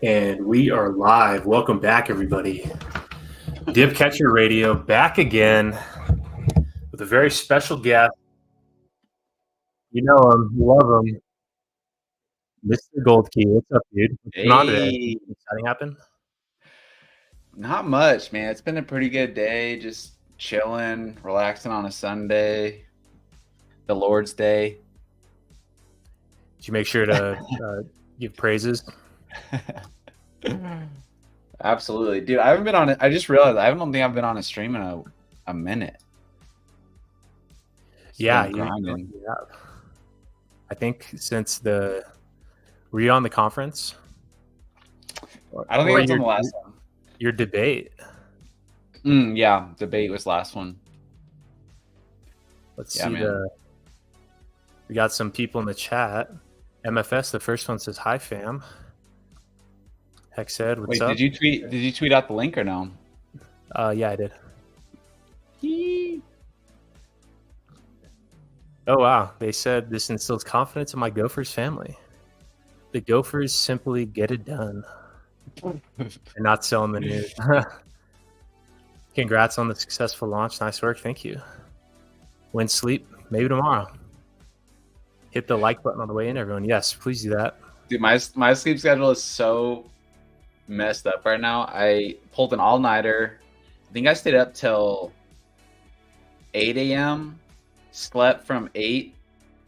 And we are live. Welcome back, everybody. Dip Catcher Radio back again with a very special guest. You know him, love him, Mr. Gold Key. What's up, dude? What's going on today? Hey, Anything exciting happen? not much, man. It's been a pretty good day. Just chilling, relaxing on a Sunday, the Lord's Day. Did you make sure to give praises? Absolutely, dude. I haven't been on it. I just realized I don't think I've been on a stream in a minute. Yeah, Been grinding. yeah. I think since were you on the conference? I don't think Or it was on the last one. Your debate. Yeah, debate was last one. Let's Yeah, see man. we got some people in the chat. MFS, the first one says, "Hi, fam." Hex said, "What's Wait, up?" did you tweet out the link or no? Yeah, I did. Oh, wow. They said this instills confidence in my Gophers family. The Gophers simply get it done and not selling the news. Congrats on the successful launch. Nice work. Thank you. Win sleep. Maybe tomorrow. Hit the like button on the way in, everyone. Yes, please do that. Dude, my sleep schedule is so messed up right now. I pulled an all-nighter. I think I stayed up till 8 a.m. Slept from 8.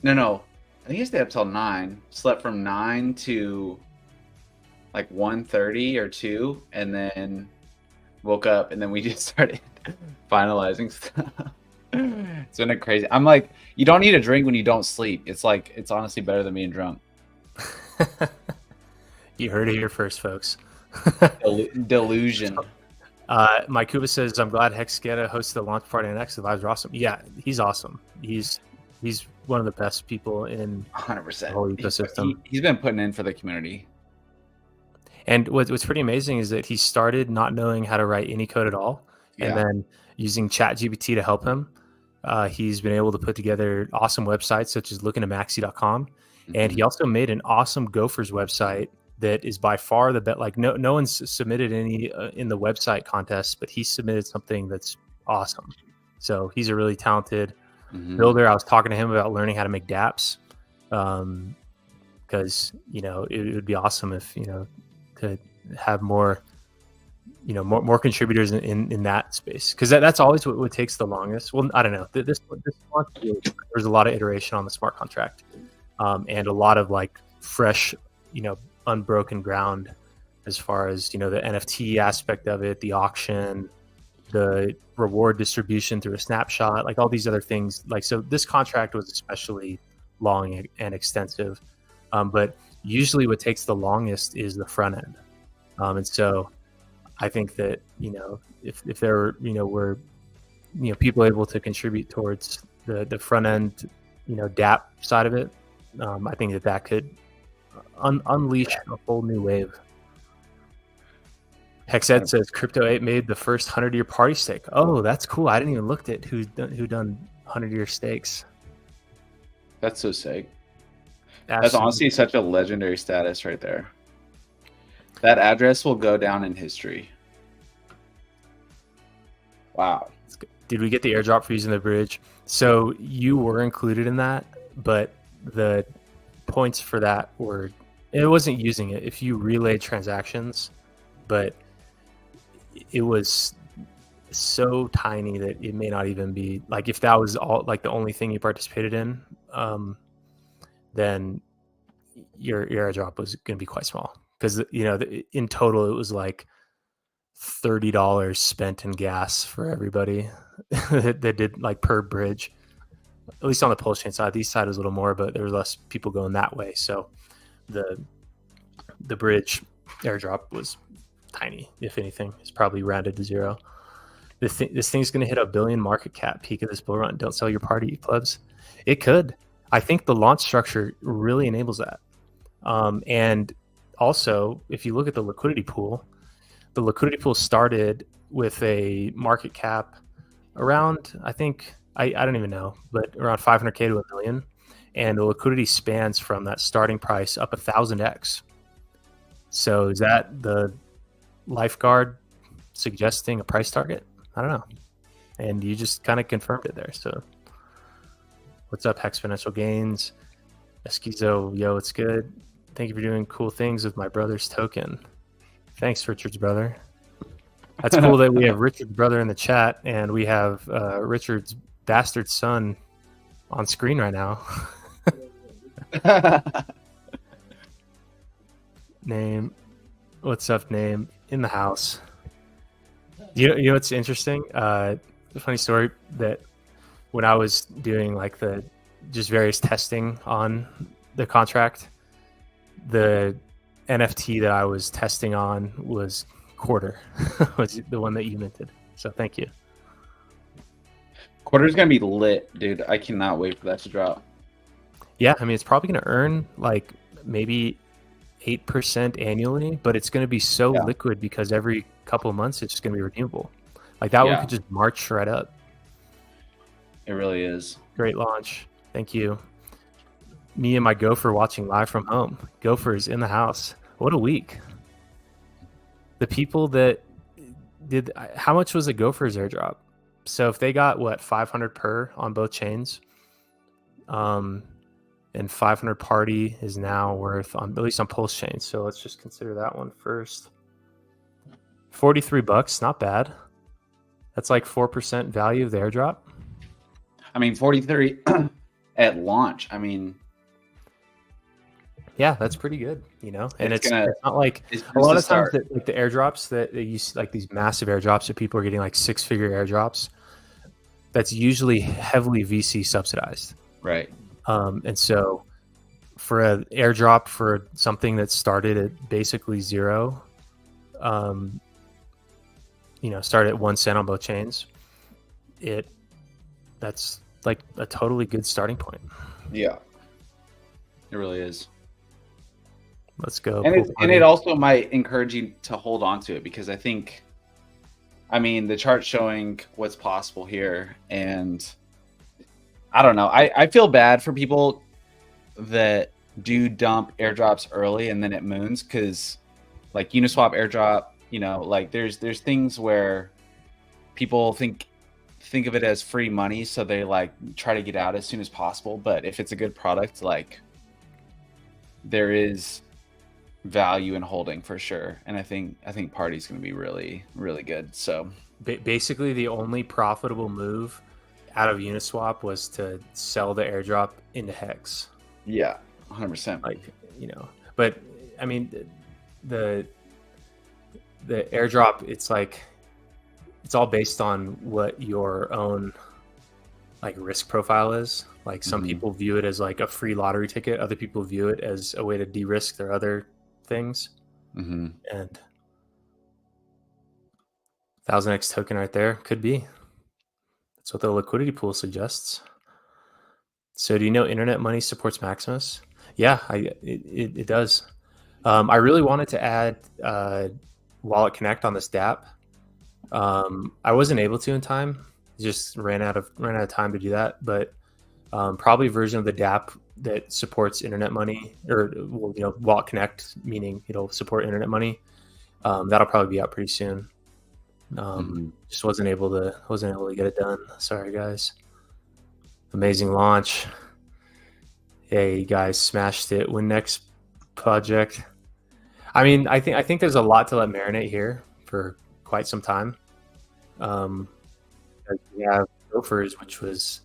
No. I think I stayed up till 9. Slept from 9 to like 1:30 or 2, and then woke up, and then we just started finalizing stuff. It's been a crazy. I'm like, you don't need a drink when you don't sleep. It's honestly better than being drunk. You heard it here first, folks. Delusion. Mike Kuba says, "I'm glad Hexgeta hosted the launch party on X. The vibes are awesome." Yeah, he's awesome. He's one of the best people in 100%. the whole ecosystem. He's been putting in for the community. And what's pretty amazing is that he started not knowing how to write any code at all, and then using ChatGPT to help him, he's been able to put together awesome websites such as lookintamaxi.com. And he also made an awesome Gophers website that is by far the best. Like no one's submitted any in the website contest, but he submitted something that's awesome. So he's a really talented builder. I was talking to him about learning how to make dApps, because it would be awesome if to have more contributors in that space, because that's always what takes the longest. Well, I don't know. This launch, there's a lot of iteration on the smart contract, and a lot of like fresh, unbroken ground as far as the NFT aspect of it, the auction, the reward distribution through a snapshot, like all these other things. Like, so this contract was especially long and extensive, but usually what takes the longest is the front end, and so I think that if there were people able to contribute towards the front end dApp side of it, I think that could unleash a whole new wave. Hexed says Crypto 8 made the first 100-year party stake. Oh, that's cool. I didn't even look at who done 100-year stakes. That's so sick. Absolutely. That's honestly such a legendary status right there. That address will go down in history. Wow. Did we get the airdrop for using the bridge? So you were included in that, but the points for that it wasn't using it if you relayed transactions, but it was so tiny that it may not even be like, if that was all like the only thing you participated in, then your airdrop was going to be quite small, because in total it was like $30 spent in gas for everybody that did like per bridge, at least on the Pulse Chain side. The East side was a little more, but there was less people going that way, so the bridge airdrop was tiny. If anything, it's probably rounded to zero. This thing's going to hit $1 billion market cap peak of this bull run. Don't sell your party, plebs. It could. I think the launch structure really enables that. And also, if you look at the liquidity pool started with a market cap around, I think, I don't even know, but around 500K to $1 million. And the liquidity spans from that starting price up 1,000x. So is that the lifeguard suggesting a price target? I don't know. And you just kind of confirmed it there. So what's up, Exponential Gains? Esquizo, yo, it's good. Thank you for doing cool things with my brother's token. Thanks, Richard's brother. That's cool that we have Richard's brother in the chat, and we have Richard's bastard son on screen right now. Name, what's up, name in the house? You know what's interesting? A funny story that when I was doing like the just various testing on the contract, the NFT that I was testing on was Quarter, was the one that you minted. So thank you. Quarter's gonna be lit, dude. I cannot wait for that to drop. Yeah, I mean, it's probably going to earn like maybe 8% annually, but it's going to be so liquid because every couple of months it's just going to be redeemable. Like that one could just march right up. It really is. Great launch. Thank you. Me and my gopher watching live from home. Gophers in the house. What a week. The people that did, how much was a gopher's airdrop? So if they got what, 500 per on both chains, and 500 party is now worth on at least on Pulse chain. So let's just consider that one first. $43, not bad. That's like 4% value of the airdrop. I mean, 43 at launch. I mean, yeah, that's pretty good, you know. And it's not like a lot of times that, like the airdrops that they use, like these massive airdrops that people are getting, like 6-figure airdrops. That's usually heavily VC subsidized, right? And so for an airdrop for something that started at basically zero, you know, started at 1 cent on both chains, that's like a totally good starting point. Yeah, it really is. Let's go. And it also might encourage you to hold on to it, because I think, I mean, the chart's showing what's possible here, and I don't know. I feel bad for people that do dump airdrops early and then it moons, because like Uniswap airdrop, you know, like there's things where people think of it as free money, so they like try to get out as soon as possible. But if it's a good product, like there is value in holding for sure. And I think Party's going to be really, really good. So basically the only profitable move out of Uniswap was to sell the airdrop into Hex. Yeah, 100%. Like, you know, but I mean, the airdrop, it's like, it's all based on what your own like risk profile is. Like some people view it as like a free lottery ticket. Other people view it as a way to de-risk their other things. And 1000X token right there could be. That's what the liquidity pool suggests. So do you know Internet Money supports Maximus? Yeah, it does. I really wanted to add Wallet Connect on this dApp. I wasn't able to in time. Just ran out of time to do that. But probably a version of the dApp that supports Internet Money, or well, you know, Wallet Connect, meaning it'll support Internet Money. That'll probably be out pretty soon. Just wasn't able to get it done. Sorry, guys. Amazing launch. Hey, you guys smashed it. When next project? I mean, I think there's a lot to let marinate here for quite some time. We have Gophers, which was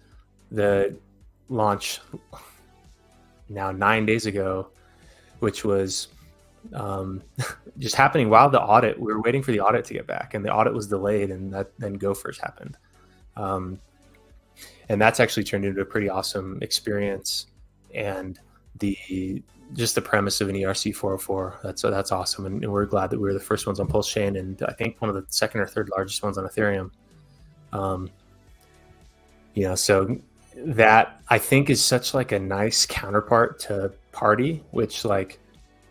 the launch now 9 days ago, which was just happening while the audit. We were waiting for the audit to get back, and the audit was delayed, and then Gophers happened. And that's actually turned into a pretty awesome experience. And the premise of an ERC 404, that's awesome. And we're glad that we were the first ones on Pulse Chain, and I think one of the second or third largest ones on Ethereum. You know, so that I think is such like a nice counterpart to Party, which, like,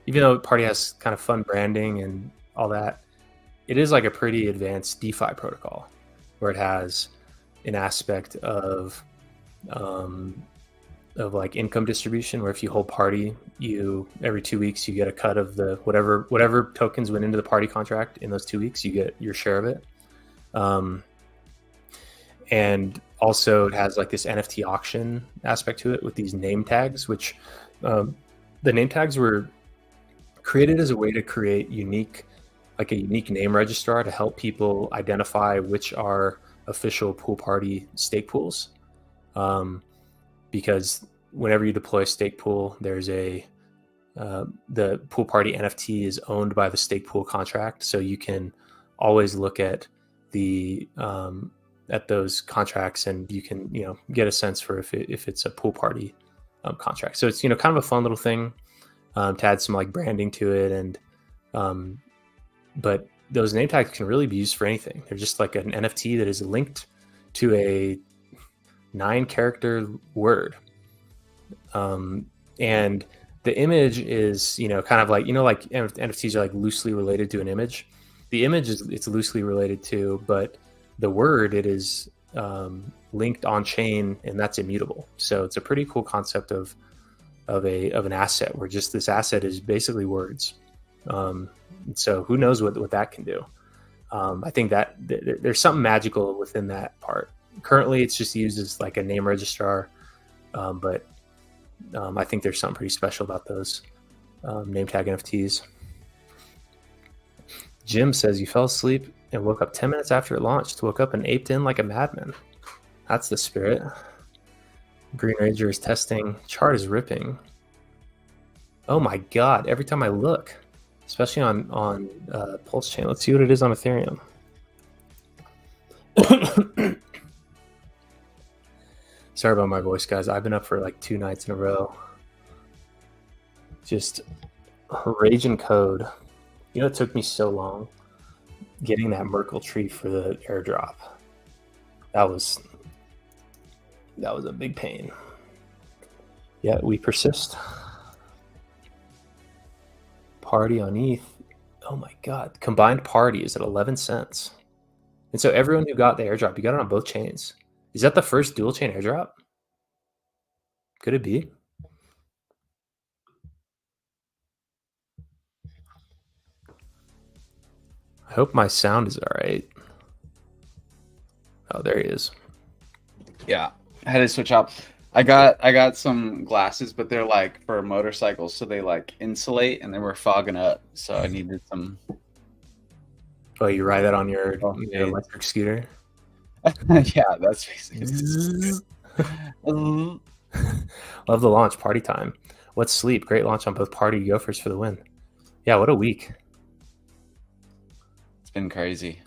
even though Party has kind of fun branding and all that, it is like a pretty advanced DeFi protocol where it has an aspect of like income distribution, where if you hold party, you every 2 weeks you get a cut of the whatever tokens went into the party contract in those 2 weeks, you get your share of it. And also it has like this NFT auction aspect to it with these name tags, which the name tags were created as a way to create a unique name registrar to help people identify which are official pool party stake pools. Because whenever you deploy a stake pool, there's the pool party NFT is owned by the stake pool contract, so you can always look at those contracts, and you can get a sense for if it's a pool party contract. So it's kind of a fun little thing to add some like branding to it, and but those name tags can really be used for anything. They're just like an NFT that is linked to a 9-character word, and the image is kind of like like NFTs are like loosely related to an image. The image it's loosely related to, but the word it is linked on chain, and that's immutable. So it's a pretty cool concept of an asset, where just this asset is basically words. So who knows what that can do? I think that there's something magical within that part. Currently, it's just used as like a name registrar, but I think there's something pretty special about those name tag NFTs. Jim says you fell asleep and woke up 10 minutes after it launched. Woke up and aped in like a madman. That's the spirit. Green Ranger is testing. Chart is ripping. Oh my god! Every time I look, especially on Pulse Chain, let's see what it is on Ethereum. Sorry about my voice, guys. I've been up for like 2 nights in a row. Just raging code. It took me so long getting that Merkle tree for the airdrop. That was a big pain. Yeah, we persist. Party on ETH. Oh my god. Combined party is at 11 cents. And so everyone who got the airdrop, you got it on both chains. Is that the first dual chain airdrop? Could it be? I hope my sound is all right. Oh, there he is. Yeah, I had to switch up. I got some glasses, but they're like for motorcycles, so they like insulate, and they were fogging up. So I needed some. Oh, you ride that on your electric scooter? Yeah, that's basically. Love the launch. Party time. What's sleep? Great launch on both party gophers for the win. Yeah, what a week. It's been crazy.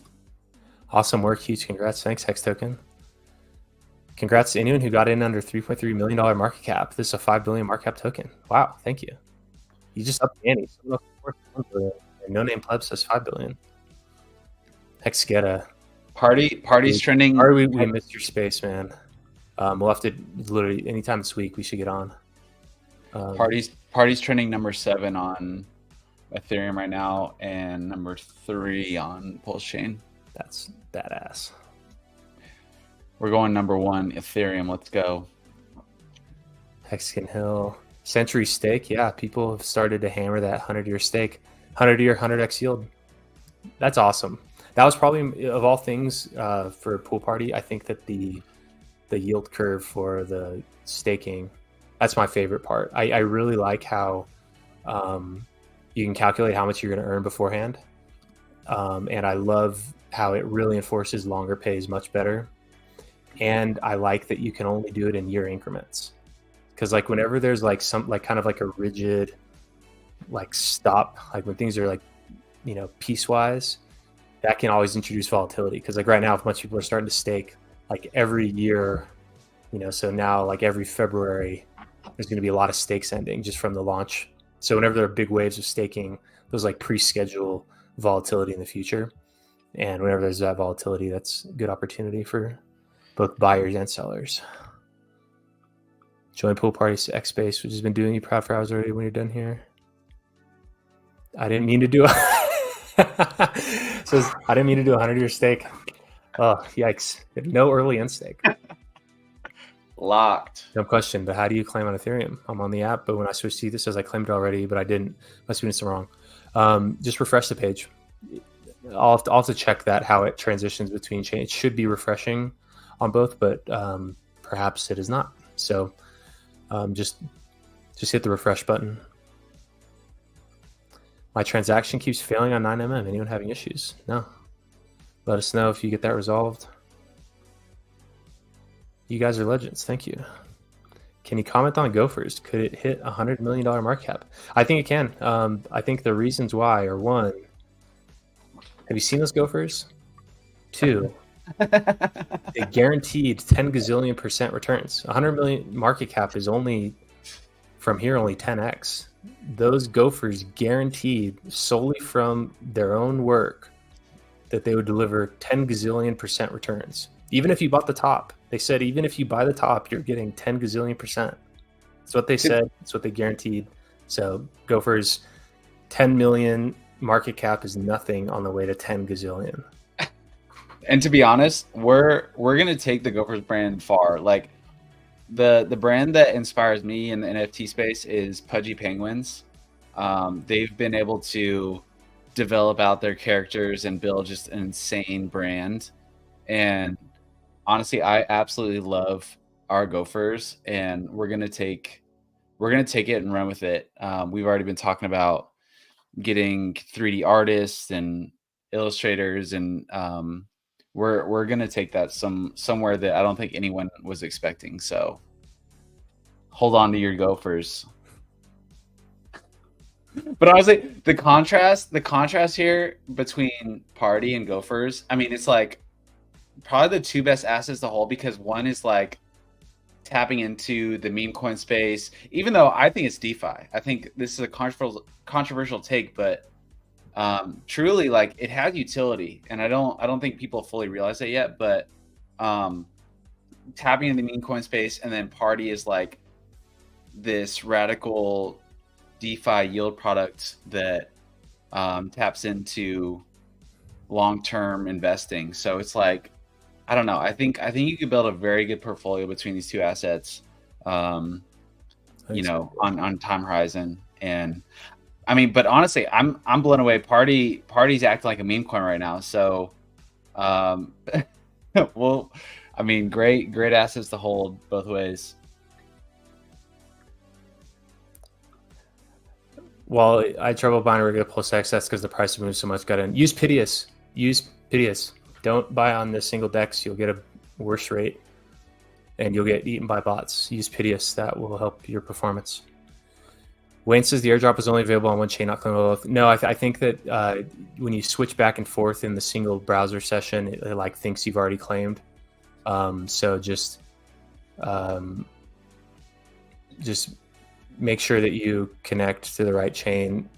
Awesome work. Huge congrats. Thanks, Hex Token. Congrats to anyone who got in under $3.3 million market cap. This is a 5 billion market cap token. Wow, thank you. You just upped the ante. No name pleb says 5 billion. Hex get a Party's trending. We missed your space, man. We'll have to literally anytime this week we should get on. Party's trending number 7 on Ethereum right now, and number 3 on Pulse Chain. That's badass. We're going number 1 Ethereum. Let's go. Hexagon Hill. Century stake. Yeah, people have started to hammer that 100-year stake. 100-year, 100x yield. That's awesome. That was probably, of all things, for Pool Party, I think that the yield curve for the staking, that's my favorite part. I really like how you can calculate how much you're going to earn beforehand. And I love how it really enforces longer pays much better. And I like that you can only do it in year increments. Because like whenever there's like some like kind of like a rigid like stop, like when things are like, piecewise, that can always introduce volatility. Because like right now, if much people are starting to stake like every year, so now like every February, there's going to be a lot of stakes ending just from the launch. So whenever there are big waves of staking, those like pre-schedule volatility in the future. And whenever there's that volatility, that's a good opportunity for both buyers and sellers. Join Pool Party X Space, which has been doing you proud for hours already when you're done here. I didn't mean to do says I didn't mean to do a 100-year stake. Oh, yikes. No early end stake. Locked. No question. But how do you claim on Ethereum? I'm on the app, but when I switch to ETH, it says I claimed it already, but I didn't. Must be doing something wrong. Just refresh the page. I'll have to check that, how it transitions between chains. It should be refreshing on both, but perhaps it is not. So just hit the refresh button. My transaction keeps failing on 9mm. Anyone having issues? No. Let us know if you get that resolved. You guys are legends. Thank you. Can you comment on Gophers? Could it hit $100 million market cap? I think it can. I think the reasons why are: one, have you seen those Gophers? Two, they guaranteed 10 gazillion % returns. 100 million market cap is only, from here, only 10x. Those Gophers guaranteed solely from their own work that they would deliver 10 gazillion % returns. Even if you bought the top, they said, even if you buy the top, you're getting 10 gazillion %. That's what they said. That's what they guaranteed. So Gophers, 10 million market cap is nothing on the way to 10 gazillion. And to be honest, we're gonna take the Gophers brand far. Like the brand that inspires me in the NFT space is Pudgy Penguins. They've been able to develop out their characters and build just an insane brand. And honestly, I absolutely love our Gophers, and we're gonna take it and run with it. We've already been talking about getting 3D artists and illustrators, and we're gonna take that somewhere that I don't think anyone was expecting. So hold on to your Gophers. But honestly, the contrast here between Party and Gophers, I mean, it's like probably the two best assets to hold, because one is like tapping into the meme coin space, even though I think it's DeFi. I think this is a controversial take, but truly, like, it has utility, and I don't think people fully realize it yet. But tapping into the meme coin space, and then Party is like this radical DeFi yield product that taps into long-term investing. So it's like, I don't know. I think you could build a very good portfolio between these two assets, on time horizon. And I mean, but honestly, I'm blown away. Party's acting like a meme coin right now. So, well, I mean, great assets to hold both ways. Well, I had trouble buying regular plus X. That's because the price moved so much. Got in. Use Piteous. Don't buy on the single DEX. You'll get a worse rate, and you'll get eaten by bots. Use Piteous. That will help your performance. Wayne says the airdrop is only available on one chain, not claimable. No, I think that when you switch back and forth in the single browser session, it like thinks you've already claimed. So just make sure that you connect to the right chain.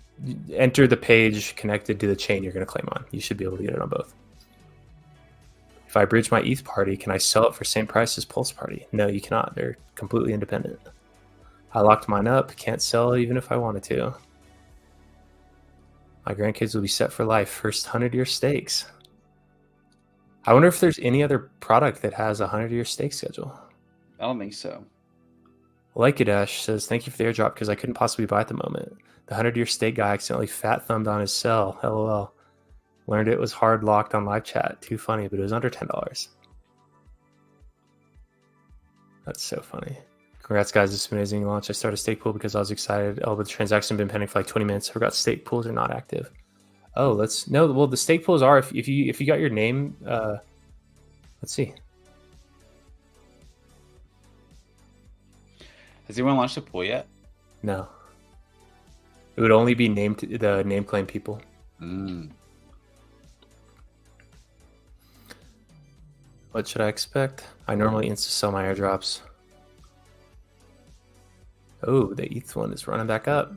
Enter the page connected to the chain you're going to claim on. You should be able to get it on both. If I bridge my ETH party, can I sell it for same price as Pulse Party? No, you cannot. They're completely independent. I locked mine up. Can't sell even if I wanted to. My grandkids will be set for life. First 100-year stakes. I wonder if there's any other product that has a 100-year stake schedule. I don't think so. Dash says, thank you for the airdrop because I couldn't possibly buy at the moment. The 100-year stake guy accidentally fat-thumbed on his sell. LOL. Learned it was hard locked on live chat. Too funny, but it was under $10. That's so funny. Congrats, guys. This is an amazing launch. I started stake pool because I was excited. Oh, but the transaction been pending for like 20 minutes. I forgot stake pools are not active. Oh, the stake pools are if you got your name. Let's see. Has anyone launched a pool yet? No. It would only be the name claim people. What should I expect? I normally insta-sell my airdrops. Oh, the ETH one is running back up.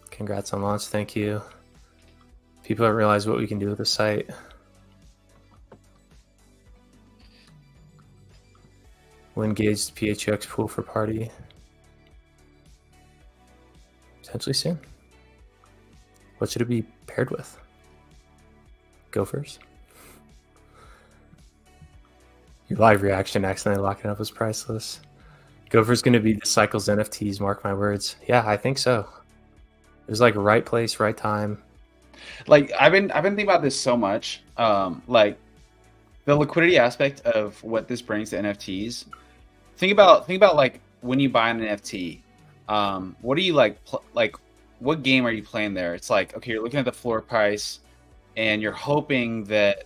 Congrats on launch. Thank you. People don't realize what we can do with the site. We'll engage the PHX pool for party. Potentially soon. What should it be paired with? Gophers. Your live reaction accidentally locking up was priceless. Gopher's going to be the cycle's NFTs, mark my words. Yeah, I think so. It was like right place, right time. Like I've been thinking about this so much. Like the liquidity aspect of what this brings to NFTs. Think about like when you buy an NFT. What do you like? What game are you playing there? It's like, okay, you're looking at the floor price, and you're hoping that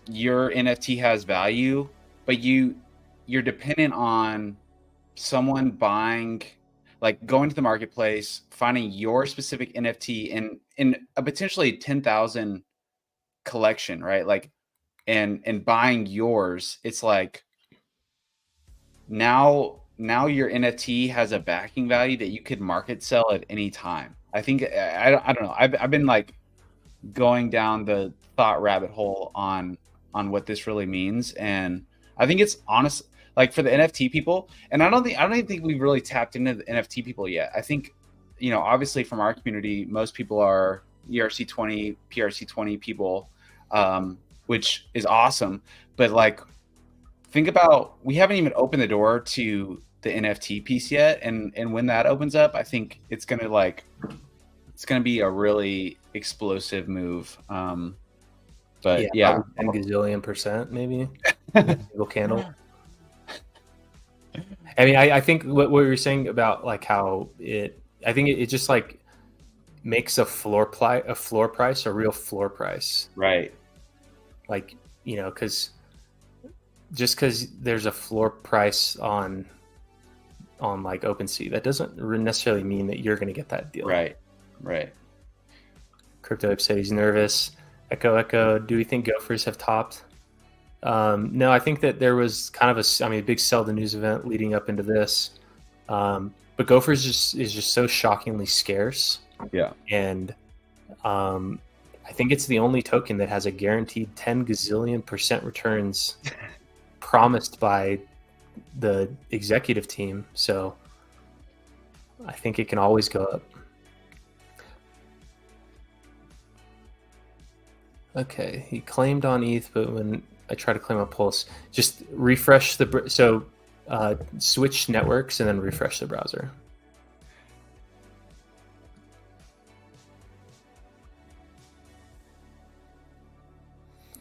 your NFT has value, but you're dependent on someone buying, like going to the marketplace, finding your specific NFT in a potentially 10,000 collection, right? Like, and buying yours. It's like now your NFT has a backing value that you could market sell at any time. I think I don't know. I've been like going down the thought rabbit hole on what this really means, and I think it's honest, like for the NFT people. And I don't even think we've really tapped into the NFT people yet. I think, you know, obviously from our community, most people are ERC20, PRC20 people, which is awesome. But like, think about, we haven't even opened the door to the NFT piece yet, and when that opens up, I think it's gonna be a really explosive move. But yeah, 10 gazillion percent maybe. Single candle. I mean, I think what we were saying about like how I think it just like makes a floor price a real floor price. right. Like, you know, because there's a floor price on like OpenSea, that doesn't necessarily mean that you're going to get that deal. Right. Crypto said he's nervous. Echo, do we think Gophers have topped? No, I think that there was kind of a big sell the news event leading up into this. But Gophers is just so shockingly scarce. Yeah. And I think it's the only token that has a guaranteed 10 gazillion percent returns promised by the executive team. So I think it can always go up. Okay, he claimed on ETH, but when I try to claim on Pulse, just refresh switch networks and then refresh the browser.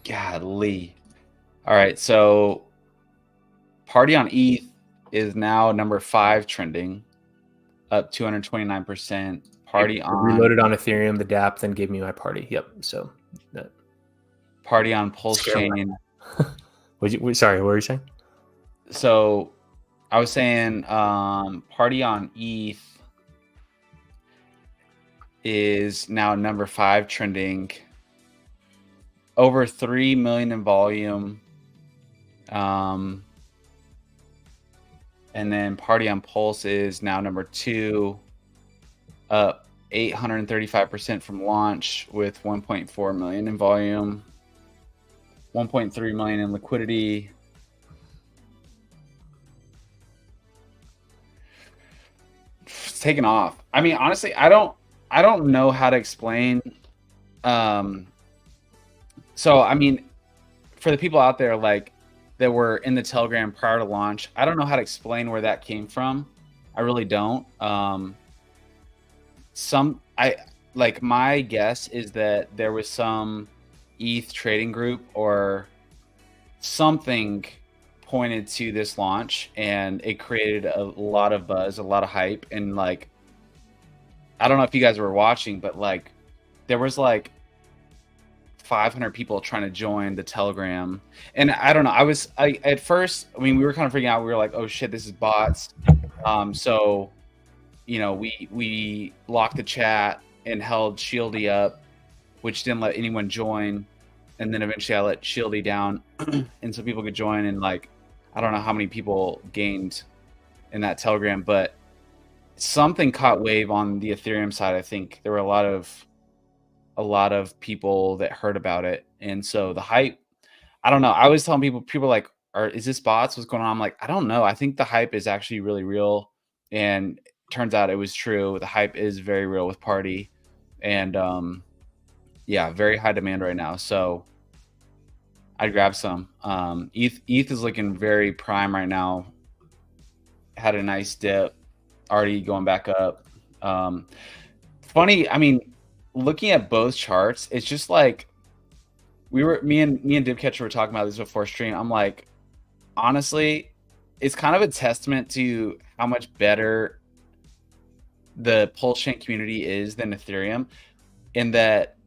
Godly. All right, so Party on ETH is now number 5 trending, up 229%. Party on reloaded on Ethereum, the DApp, then gave me my party. Yep. So that Party on Pulse Chain. Sorry, what were you saying? So I was saying Party on ETH is now number 5 trending, over 3 million in volume. And then Party on Pulse is now number 2, up 835% from launch with 1.4 million in volume, 1.3 million in liquidity. It's taken off. I mean, honestly, I don't know how to explain. So I mean, for the people out there like that were in the Telegram prior to launch, I don't know how to explain where that came from. I really don't. My guess is that there was some ETH trading group or something pointed to this launch, and it created a lot of buzz, a lot of hype, and like, I don't know if you guys were watching, but like, there was like 500 people trying to join the Telegram, and I don't know. At first, I mean, we were kind of freaking out. We were like, "Oh shit, this is bots." So, you know, we locked the chat and held Shieldy up, which didn't let anyone join. And then eventually I let Shieldy down and so people could join, and like, I don't know how many people gained in that Telegram, but something caught wave on the Ethereum side. I think there were a lot of people that heard about it. And so the hype, I don't know. I was telling people like, is this bots? What's going on? I'm like, I don't know. I think the hype is actually really real. And turns out it was true. The hype is very real with Party. And yeah, very high demand right now. So I'd grab some. ETH is looking very prime right now. Had a nice dip, already going back up. Funny, I mean, looking at both charts, it's just like me and Dibcatcher were talking about this before stream. I'm like, honestly, it's kind of a testament to how much better the Pulse chain community is than Ethereum, in that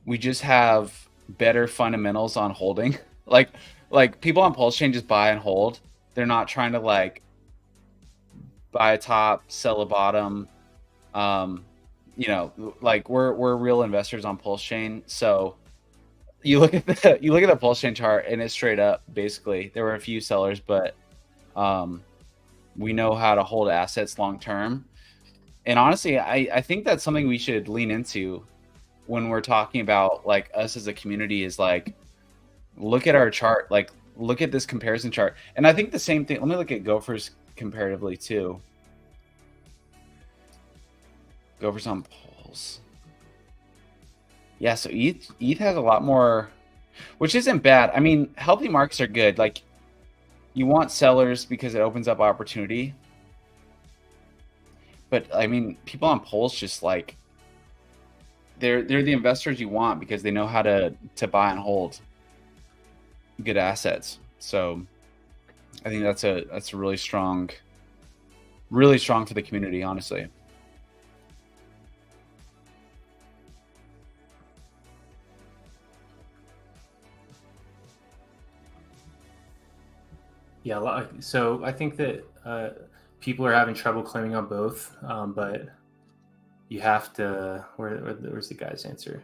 we just have better fundamentals on holding. like people on Pulse chain just buy and hold. They're not trying to like buy a top, sell a bottom. You know, like we're real investors on Pulse chain. So you look at the Pulse chain chart and it's straight up. Basically, there were a few sellers, but we know how to hold assets long term. And honestly, I think that's something we should lean into when we're talking about like us as a community, is like, look at our chart, like look at this comparison chart. And I think the same thing, let me look at Gophers comparatively too. Gophers on Pulse. Yeah, so ETH has a lot more, which isn't bad. I mean, healthy markets are good. Like, you want sellers because it opens up opportunity. But I mean, people on Pulse just like, they're the investors you want because they know how to buy and hold good assets. So I think that's a really strong for the community, honestly. Yeah, so I think that people are having trouble claiming on both, but you have to. Where's the guy's answer?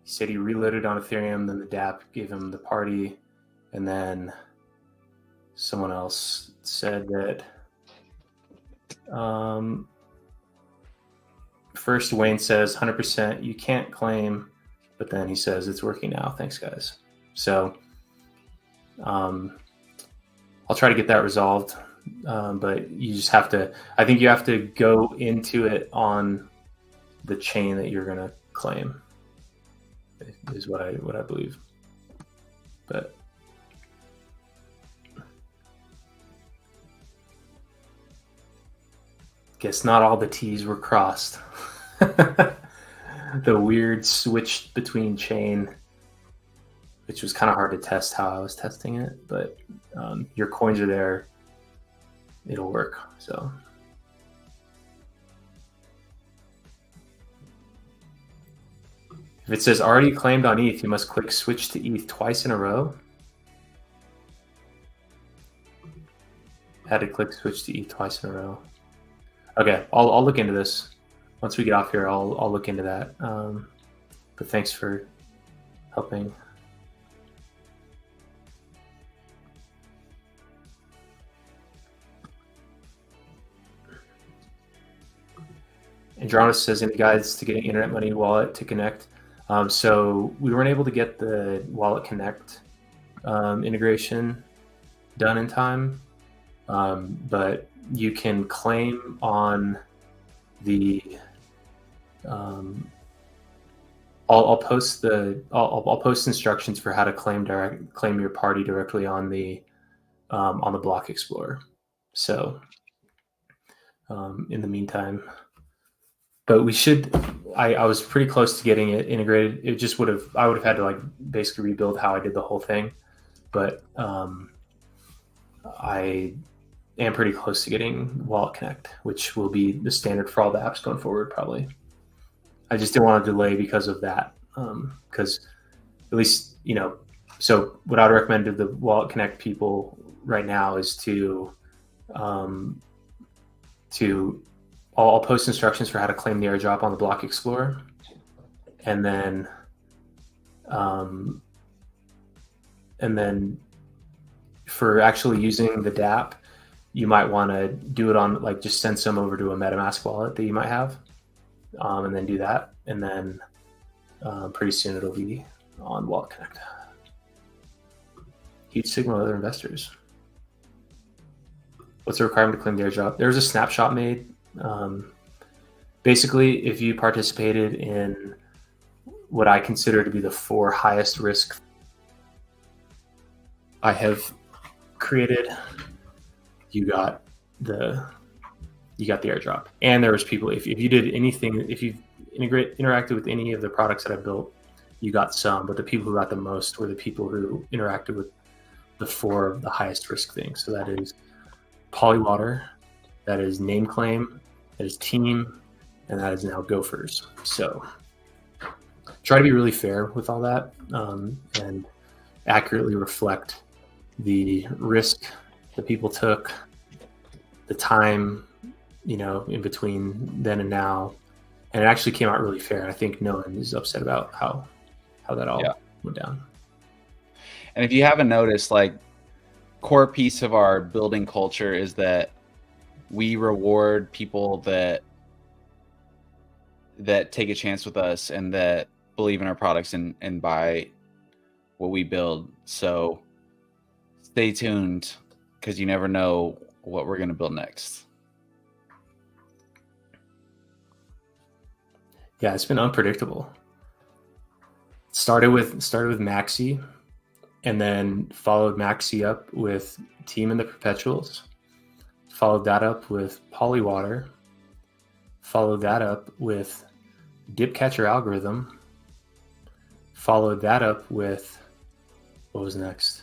He said he reloaded on Ethereum, then the DApp gave him the party, and then someone else said that. First, Wayne says 100%. You can't claim, but then he says it's working now. Thanks, guys. So, I'll try to get that resolved. But you just have to, I think you have to go into it on the chain that you're going to claim, is what I believe. But guess not all the T's were crossed. The weird switch between chain, which was kind of hard to test how I was testing it, but your coins are there, it'll work. So if it says already claimed on ETH, you must click switch to ETH twice in a row. Had to click switch to ETH twice in a row. Okay, I'll look into this. Once we get off here, I'll look into that. But thanks for helping. Andronis says, any guides to getting Internet Money wallet to connect? So we weren't able to get the Wallet Connect integration done in time, but you can claim on the. I'll post I'll post instructions for how to claim your party directly on the Block Explorer. So in the meantime. But we should. I was pretty close to getting it integrated. It just I would have had to like basically rebuild how I did the whole thing. But I am pretty close to getting Wallet Connect, which will be the standard for all the apps going forward. Probably. I just didn't want to delay because of that. Because at least So what I would recommend to the Wallet Connect people right now is to I'll post instructions for how to claim the airdrop on the Block Explorer, and then for actually using the DApp, you might want to do it on like just send some over to a MetaMask wallet that you might have, and then do that, and then pretty soon it'll be on Wallet Connect. Huge signal to other investors. What's the requirement to claim the airdrop? There's a snapshot made. Basically, if you participated in what I consider to be the 4 highest risk I have created, you got the airdrop. And there was people, if you did anything, if you interacted with any of the products that I built, you got some, but the people who got the most were the people who interacted with the 4 of the highest risk things. So that is Polywater, that is name claim, that is team, and that is now Gophers. So try to be really fair with all that, and accurately reflect the risk that people took, the time, in between then and now. And it actually came out really fair. I think no one is upset about how that all went down. And if you haven't noticed, like, core piece of our building culture is that we reward people that take a chance with us and that believe in our products and buy what we build. So stay tuned, because you never know what we're going to build next. Yeah, it's been unpredictable. Started with Maxi, and then followed Maxi up with Team and the Perpetuals. Followed that up with Polywater. Followed that up with Dip Catcher Algorithm. Followed that up with, what was next?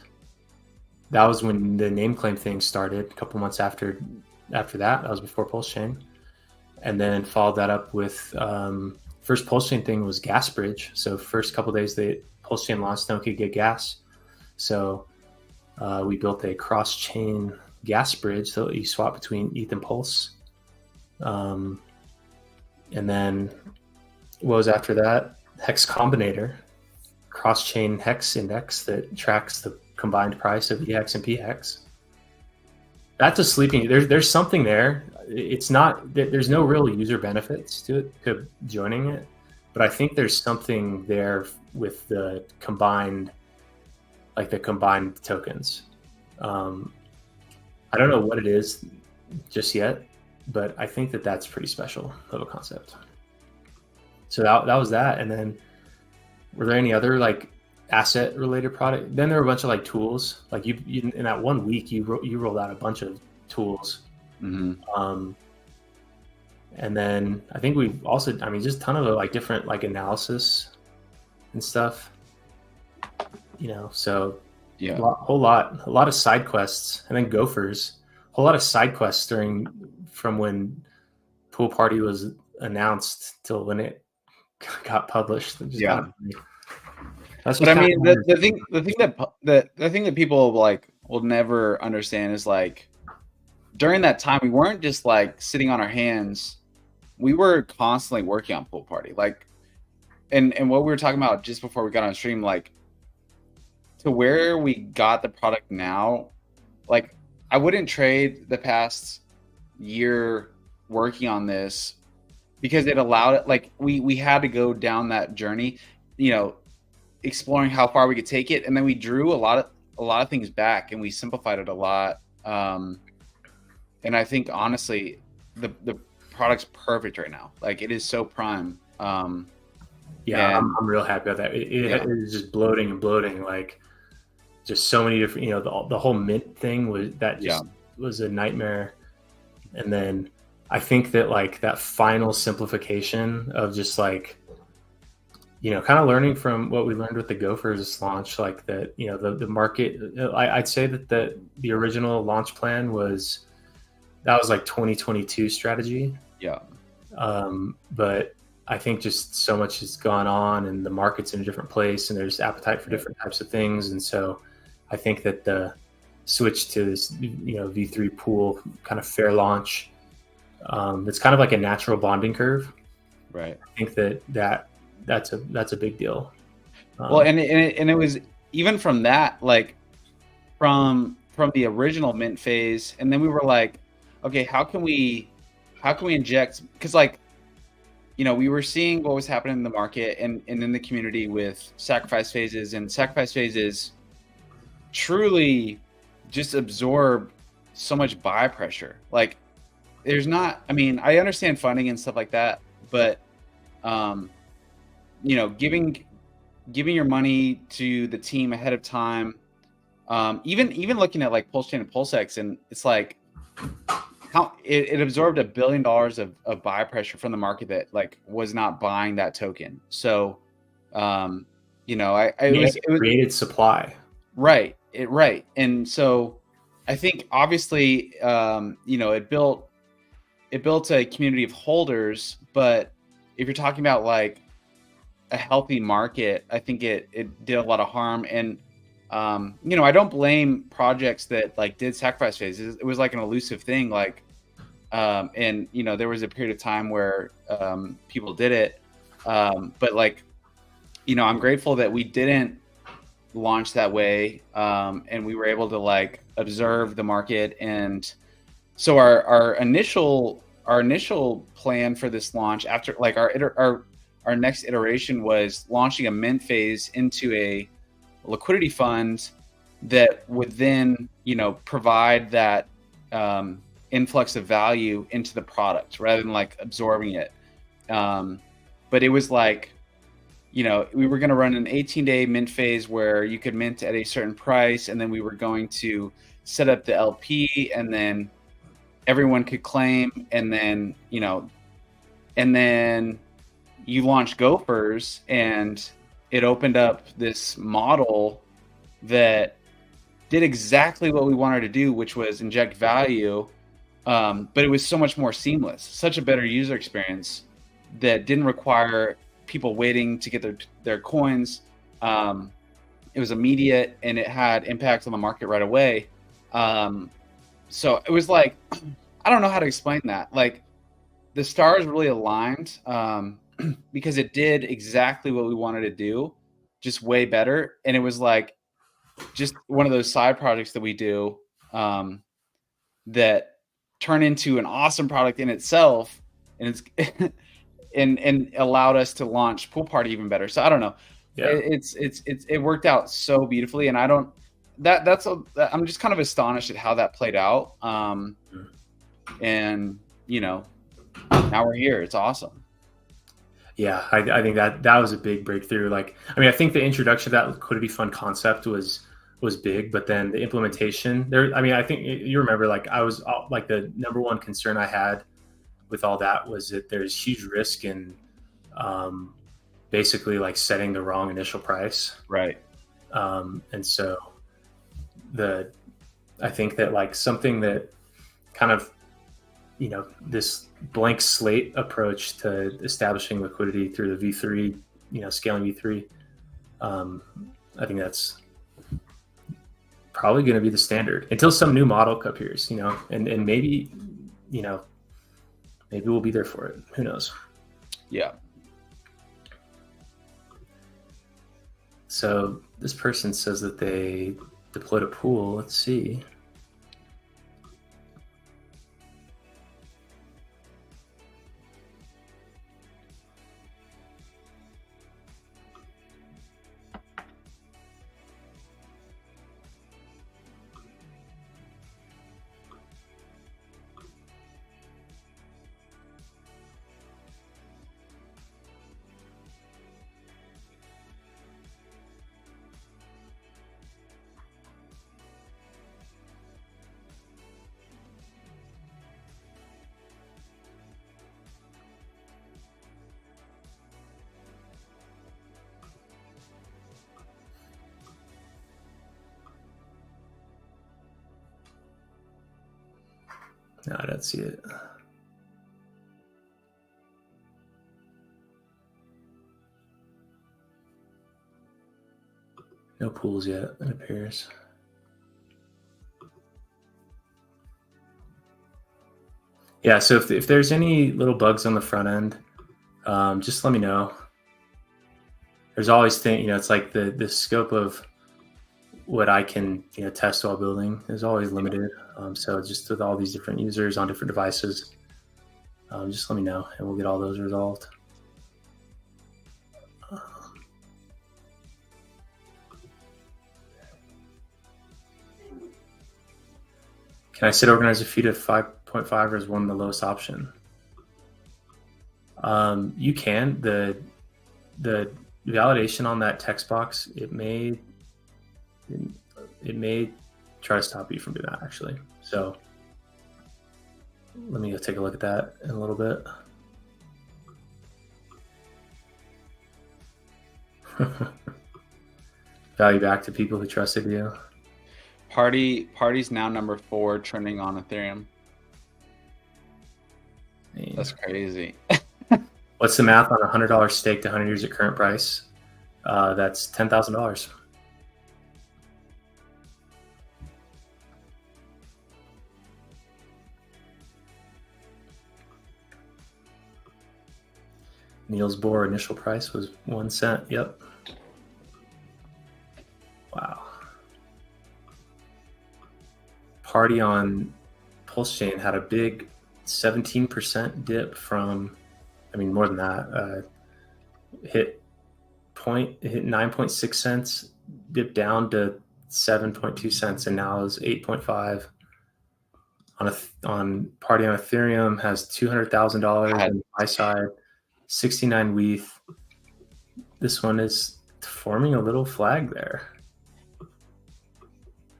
That was when the name claim thing started. A couple months after that. That was before Pulse Chain. And then followed that up with first Pulse Chain thing was Gas Bridge. So first couple days the Pulse Chain launched, no one could get gas. So we built a cross-chain gas bridge so you swap between ETH and Pulse. And then what was after that? Hex Combinator, cross-chain hex index that tracks the combined price of EX and PX. That's a sleeping. There's something there. It's not. There's no real user benefits to joining it, but I think there's something there with the combined tokens. I don't know what it is just yet, but I think that's pretty special of a concept. So that was that. And then were there any other like asset related product? Then there were a bunch of like tools. Like you in that 1 week you rolled out a bunch of tools. Mm-hmm. And then I think we also, just a ton of like different like analysis and stuff. So yeah, a lot of side quests, and then Gophers, a whole lot of side quests from when Pool Party was announced till when it got published. That's what I mean. The thing that people like will never understand is like during that time we weren't just like sitting on our hands. We were constantly working on Pool Party, like, and what we were talking about just before we got on stream, like, to where we got the product now. Like, I wouldn't trade the past year working on this because it allowed it. Like, we had to go down that journey, exploring how far we could take it, and then we drew a lot of things back and we simplified it a lot. And I think honestly, the product's perfect right now. Like, it is so prime. I'm real happy about that. It is just bloating and bloating. Like, just so many different, the whole mint thing was a nightmare. And then I think that like that final simplification of just like, kind of learning from what we learned with the Gophers launch, like that, the market, I'd say that the original launch plan was like 2022 strategy. Yeah. But I think just so much has gone on and the market's in a different place and there's appetite for different types of things. And so I think that the switch to this, V3 pool kind of fair launch, it's kind of like a natural bonding curve. Right. I think that's a big deal. Well, and it was even from that, like from the original mint phase. And then we were like, okay, how can we inject? Because like, we were seeing what was happening in the market and in the community with sacrifice phases, and sacrifice phases truly just absorb so much buy pressure. Like, there's not, I understand funding and stuff like that, but giving your money to the team ahead of time Even looking at like Pulse Chain and PulseX, and it's like how it absorbed $1 billion of buy pressure from the market that like was not buying that token. So, you know, it was created supply. Right. Right. And so I think obviously, you know, it built a community of holders, but if you're talking about like a healthy market, I think it did a lot of harm. And you know, I don't blame projects that like did sacrifice phases. It was like an elusive thing. Like, and you know, there was a period of time where people did it, but like, you know, I'm grateful that we didn't launch that way, and we were able to like observe the market. And so our initial plan for this launch, after like our next iteration, was launching a mint phase into a liquidity fund that would then, you know, provide that influx of value into the product rather than like absorbing it. But it was like, you know, we were going to run an 18-day mint phase where you could mint at a certain price, and then we were going to set up the LP, and then everyone could claim, and then, you know, and then you launch Gophers, and it opened up this model that did exactly what we wanted to do, which was inject value, but it was so much more seamless, such a better user experience that didn't require people waiting to get their coins. It was immediate, and it had impact on the market right away. So it was like, I don't know how to explain that. Like, the stars really aligned, because it did exactly what we wanted to do, just way better. And it was like just one of those side projects that we do, that turn into an awesome product in itself, and it's and allowed us to launch Pool Party even better. So I don't know. Yeah. It worked out so beautifully, and I don't. I'm just kind of astonished at how that played out. And you know, now we're here. It's awesome. Yeah, I think that was a big breakthrough. Like, I mean, I think the introduction of that liquidity fund concept was big, but then the implementation there. I mean, I think you remember, like, I was like, the number one concern I had with all that was that there's huge risk in basically like setting the wrong initial price. Right. And so I think that like something that kind of, you know, this blank slate approach to establishing liquidity through the V3, you know, scaling V3, I think that's probably going to be the standard until some new model appears, you know, and maybe, you know, maybe we'll be there for it. Who knows? Yeah. So this person says that they deployed a pool. Let's see. No, I don't see it. No pools yet, it appears. Yeah, so if there's any little bugs on the front end, just let me know. There's always you know, it's like the scope of what I can, you know, test while building is always limited. So just with all these different users on different devices, just let me know and we'll get all those resolved. Can I set organizer fee to 5.5, or is one the lowest option? You can. The validation on that text box, it it may try to stop you from doing that actually. So let me go take a look at that in a little bit. Value back to people who trusted you. Party's now number 4 trending on Ethereum. Man. That's crazy. What's the math on a $100 stake to 100 years at current price? That's $10,000. Niels Bohr initial price was 1 cent. Yep. Wow. Party on Pulse Chain had a big 17% dip from, I mean, more than that. Hit 9.6 cents, dipped down to 7.2 cents, and now is 8.5. On Party on Ethereum has $200,000 on the buy side, 69 WETH. This one is forming a little flag there.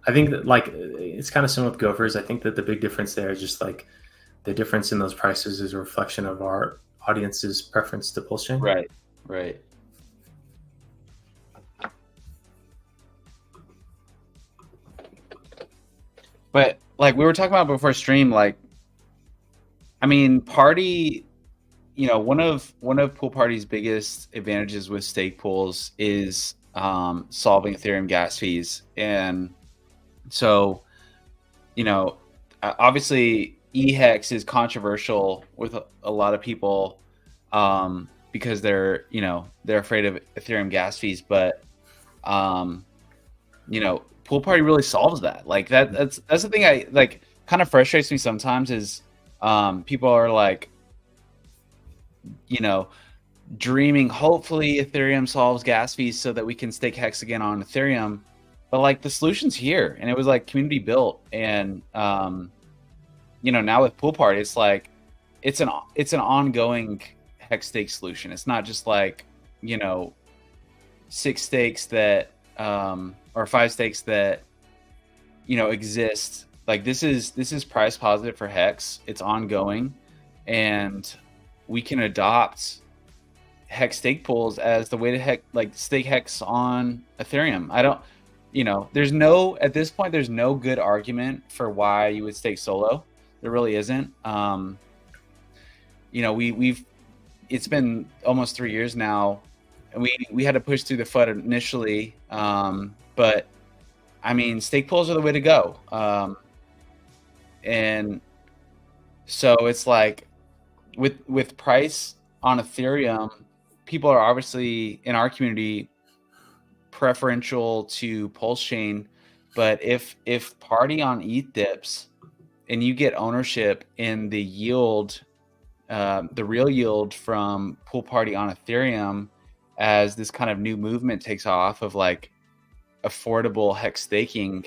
I think that, like, it's kind of similar with Gophers. I think that the big difference there is just like the difference in those prices is a reflection of our audience's preference to Pulse Chain. Right. But like we were talking about before stream, like, I mean, Party, you know, one of Pool Party's biggest advantages with stake pools is solving Ethereum gas fees. And so, you know, obviously eHex is controversial with a lot of people because they're afraid of Ethereum gas fees, but you know, Pool Party really solves that. Like that's the thing I like kind of frustrates me sometimes is people are like, you know, dreaming hopefully Ethereum solves gas fees so that we can stake Hex again on Ethereum. But like the solution's here and it was like community built. And you know, now with Pool Party, it's like it's an ongoing Hex stake solution. It's not just like, you know, 6 stakes that or 5 stakes that, you know, exist. Like this is price positive for Hex. It's ongoing, and we can adopt Hex stake pools as the way to stake Hex on Ethereum. I don't, you know, at this point there's no good argument for why you would stake solo. There really isn't. You know, it's been almost 3 years now, and we had to push through the FUD initially, but I mean, stake pools are the way to go. And so it's like with price on Ethereum, people are obviously in our community preferential to Pulse Chain, but if Party on ETH dips and you get ownership in the yield, the real yield from Pool Party on Ethereum, as this kind of new movement takes off of like affordable Hex staking,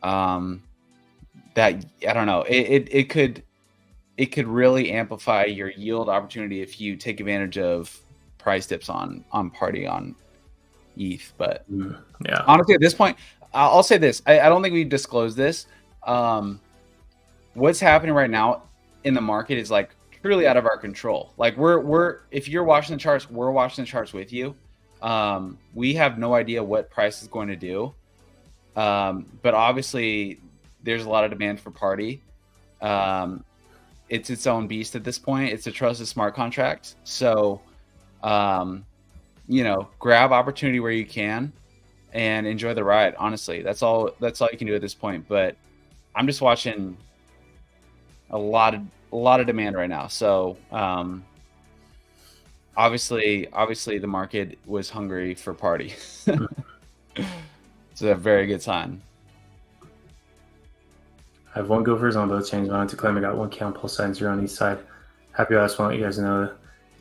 that I don't know, it could really amplify your yield opportunity if you take advantage of price dips on Party on ETH. But yeah, honestly, at this point, I'll say this: I don't think we've disclosed this. What's happening right now in the market is like truly out of our control. Like we're if you're watching the charts, we're watching the charts with you. We have no idea what price is going to do, but obviously there's a lot of demand for Party. It's its own beast at this point. It's a trusted smart contract. So, you know, grab opportunity where you can and enjoy the ride. Honestly, that's all you can do at this point. But I'm just watching a lot of demand right now. So, obviously the market was hungry for Party. It's a very good sign. I have 1 Gophers on both chains. I wanted to claim I got 1 K on Pulse side and 0 on each side. Happy I just want to let you guys know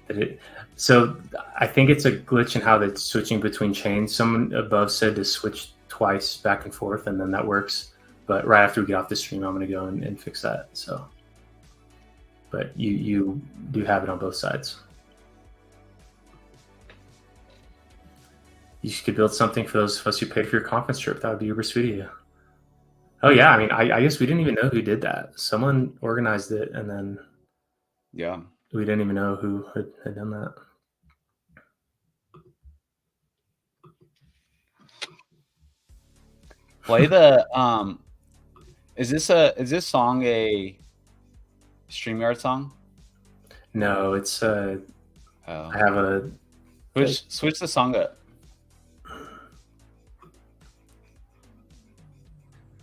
that it. So I think it's a glitch in how they're switching between chains. Someone above said to switch twice back and forth, and then that works. But right after we get off the stream, I'm going to go and fix that. So, but you do have it on both sides. You could build something for those of us who paid for your conference trip. That would be uber sweet of you. Oh yeah, I mean, I guess we didn't even know who did that. Someone organized it, and then Yeah. we didn't even know who had done that. Play the is this song a StreamYard song? No, it's I Oh. have a Switch the song up.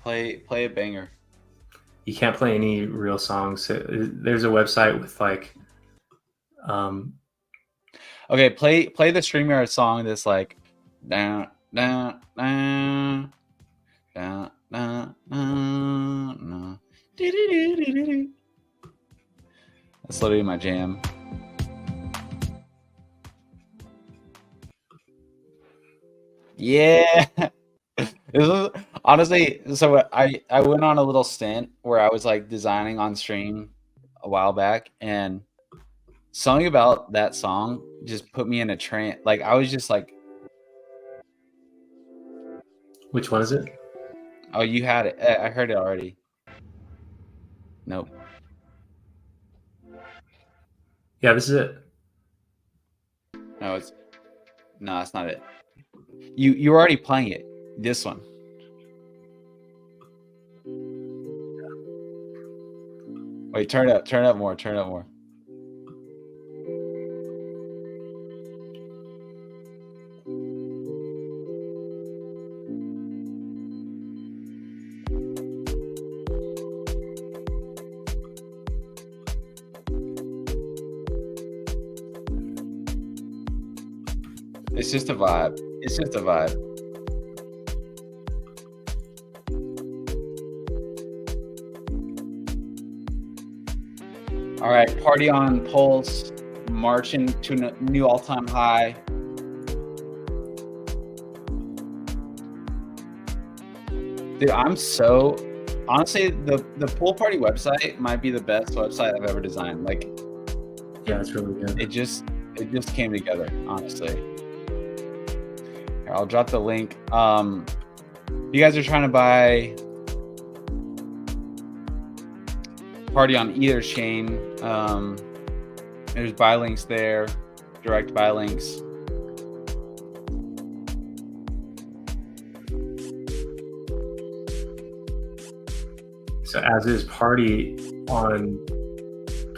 Play a banger. you can't play any real songs. There's a website with like Okay, play the StreamYard song that's like down down down down down down. That's literally my jam. Yeah. This was, honestly, so I went on a little stint where I was like designing on stream a while back, and something about that song just put me in a trance. Like I was just like, which one is it? oh, you had it. I heard it already. Nope. Yeah, this is it. No, it's not it. You're already playing it. This one. Wait, turn it up more. It's just a vibe. All right, party on Pulse, marching to a new all-time high. Dude, I'm so honestly the Pool Party website might be the best website I've ever designed. Like, yeah, it's really good. It just came together, honestly. Here, I'll drop the link. You guys are trying to buy Party on either chain. There's buy links there, direct buy links. So as is, Party on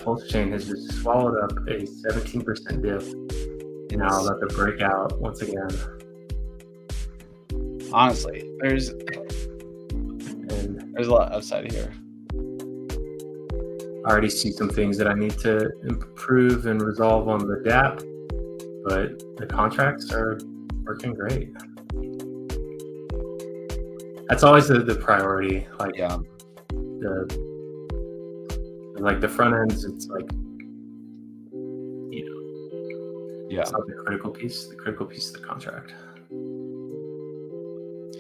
Pulse Chain has just swallowed up a 17% dip. And now about to break out once again. Honestly, there's a lot upside here. I already see some things that I need to improve and resolve on the DApp, but the contracts are working great. That's always the priority. Like, Yeah. The front ends, it's like, Yeah. It's not the critical piece. The critical piece is the contract.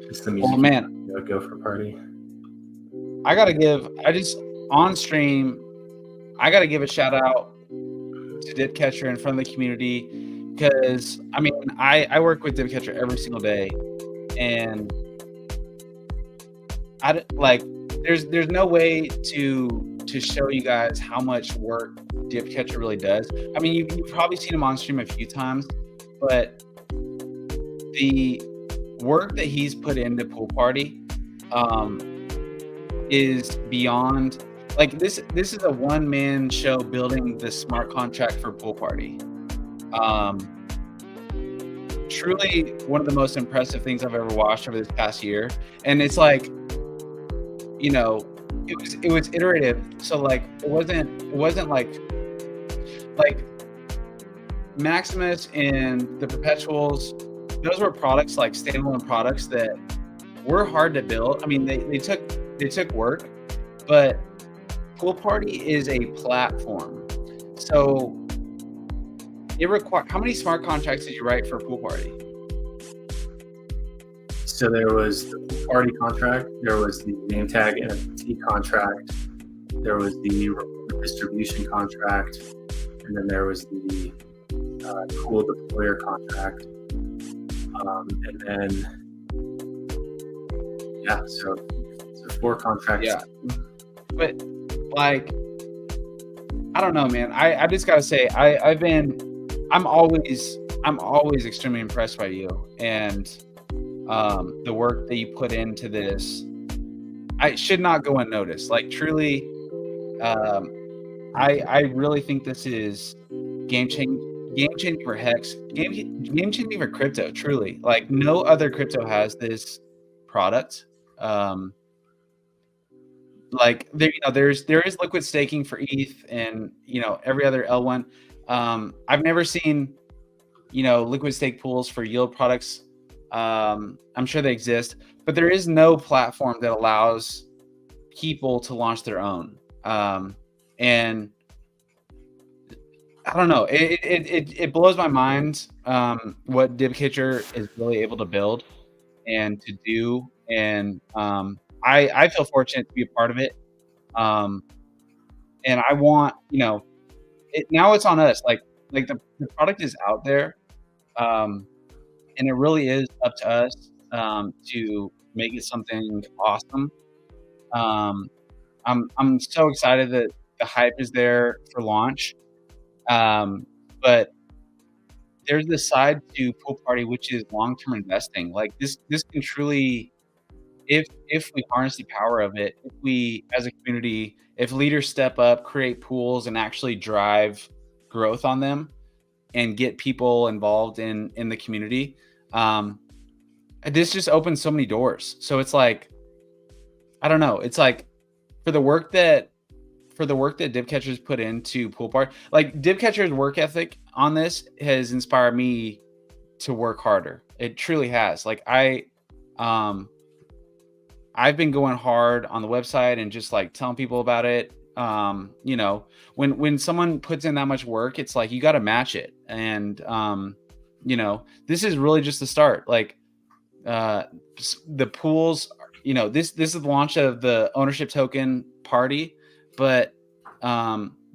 It's the music. Oh man, Go for Party. On stream, I gotta give a shout out to Dipcatcher in front of the community, because I mean I work with Dipcatcher every single day, and there's no way to show you guys how much work Dipcatcher really does. I mean, you've probably seen him on stream a few times, but the work that he's put into Pool Party is beyond. Like, this is a one-man show building the smart contract for Pool Party. Truly one of the most impressive things I've ever watched over this past year. And it's like, it was iterative. So like it wasn't like Maximus and the Perpetuals, those were products, like standalone products, that were hard to build. I mean, they took work, but Pool Party is a platform. So how many smart contracts did you write for Pool Party? So there was the Pool Party contract, there was the name tag NFT contract, there was the distribution contract, and then there was the cool deployer contract. And then so 4 contracts. Yeah. But like, I don't know, man. I just gotta say, I'm always extremely impressed by you and the work that you put into this. I should not go unnoticed. Like truly, I really think this is game changing for Hex, game changing for crypto. Truly, like no other crypto has this product. Like there is liquid staking for ETH and every other L1. I've never seen liquid stake pools for yield products. I'm sure they exist, but there is no platform that allows people to launch their own. And I don't know, it blows my mind what DibCatcher is really able to build and to do. And I feel fortunate to be a part of it. And I want, now it's on us. Like the product is out there. And it really is up to us to make it something awesome. I'm so excited that the hype is there for launch. But there's this side to Pool Party, which is long-term investing. Like this can truly, if we harness the power of it, if we as a community, if leaders step up, create pools and actually drive growth on them and get people involved in the community, this just opens so many doors. So it's like, I don't know. It's like for the work that DibCatcher's put into Pool Party, like DibCatcher's work ethic on this has inspired me to work harder. It truly has. Like I've been going hard on the website and just like telling people about it. When someone puts in that much work, it's like you got to match it. And this is really just the start. Like the pools, this is the launch of the ownership token party, but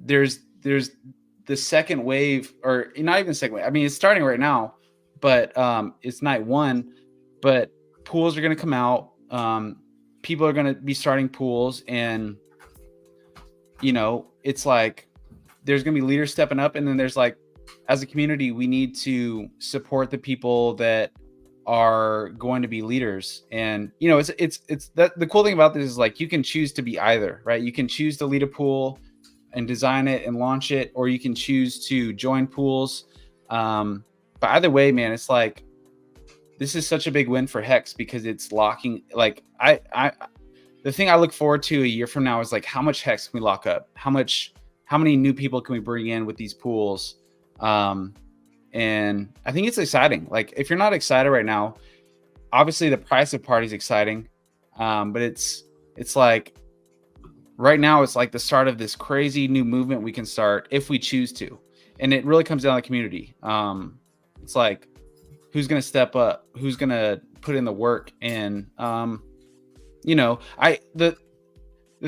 there's the second wave, or not even second wave. I mean, it's starting right now, but it's night 1. But pools are going to come out. People are going to be starting pools, and it's like there's going to be leaders stepping up, and then there's like, as a community, we need to support the people that are going to be leaders. And it's that the cool thing about this is like you can choose to be either, right? You can choose to lead a pool and design it and launch it, or you can choose to join pools. But either way, man, it's like this is such a big win for Hex because it's locking. Like the thing I look forward to a year from now is like, how much Hex can we lock up? How many new people can we bring in with these pools? And I think it's exciting. Like if you're not excited right now, obviously the price of party is exciting. But it's like right now it's like the start of this crazy new movement we can start if we choose to. And it really comes down to the community. It's like, who's going to step up? Who's going to put in the work? And, the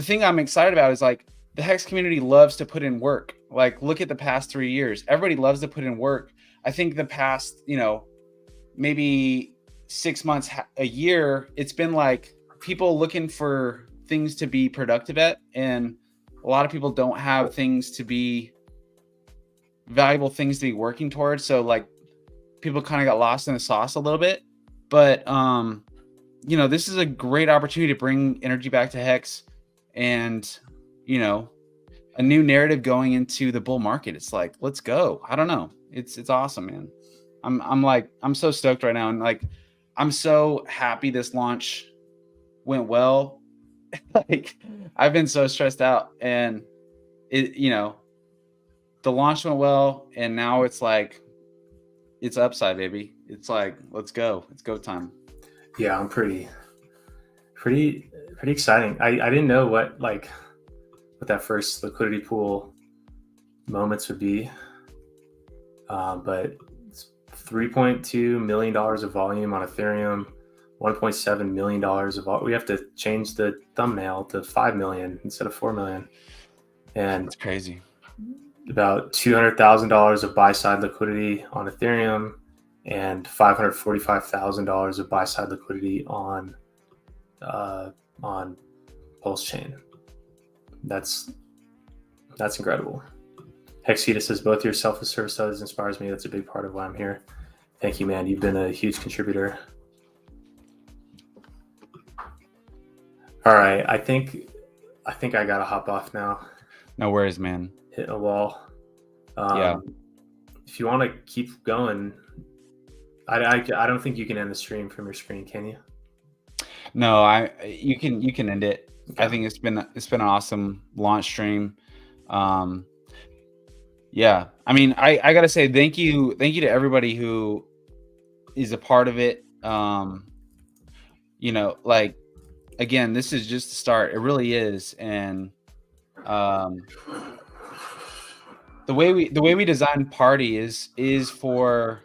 thing I'm excited about is like the Hex community loves to put in work. Like look at the past 3 years. Everybody loves to put in work. I think the past, maybe 6 months, a year, it's been like people looking for things to be productive at. And a lot of people don't have things to be valuable things to be working towards. So like people kind of got lost in the sauce a little bit. But, this is a great opportunity to bring energy back to Hex and, a new narrative going into the bull market. It's like, let's go. I don't know. It's awesome, man. I'm so stoked right now. And like, I'm so happy this launch went well. Like I've been so stressed out, and the launch went well. And now it's like, it's upside, baby. It's like, let's go. It's go time. Yeah. I'm pretty exciting. I didn't know what that first liquidity pool moments would be. But it's $3.2 million of volume on Ethereum, $1.7 million of volume. We have to change the thumbnail to 5 million instead of 4 million. And it's crazy. About $200,000 of buy side liquidity on Ethereum, and $545,000 of buy side liquidity on Pulse Chain. That's incredible. Hexita says both your selfless service to others inspires me. That's a big part of why I'm here. Thank you, man. You've been a huge contributor. All right, I think I gotta hop off now. No worries, man. Hitting a wall. Yeah. If you want to keep going, I don't think you can end the stream from your screen, can you? No, you can end it. Okay. I think it's been an awesome launch stream. Yeah, I mean, I gotta say thank you to everybody who is a part of it. You know, like, again, this is just the start. It really is, and the way we design Party is for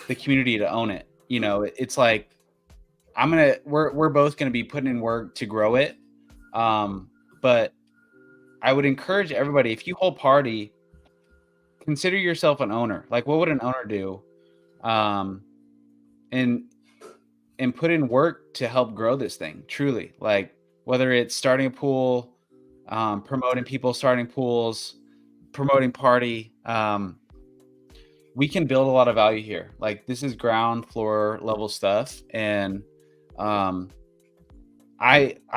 the community to own it. You know, it's like we're both gonna be putting in work to grow it, but I would encourage everybody, if you hold Party, consider yourself an owner. Like, what would an owner do? And put in work to help grow this thing, truly. Like, whether it's starting a pool, promoting people starting pools, promoting Party, we can build a lot of value here. Like, this is ground floor level stuff, and I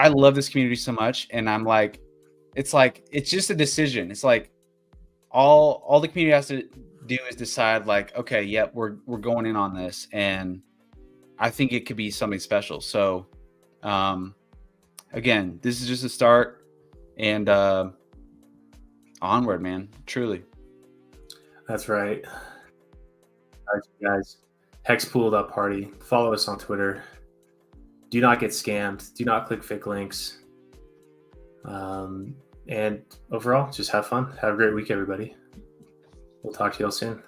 love this community so much, and I'm like, it's just a decision. It's like all the community has to do is decide, like, okay, yep, we're going in on this, and I think it could be something special. So, again, this is just a start, and onward, man. Truly. That's right. All right, guys. Hexpool.party. Follow us on Twitter. Do not get scammed. Do not click fake links. And overall, just have fun. Have a great week, everybody. We'll talk to you all soon.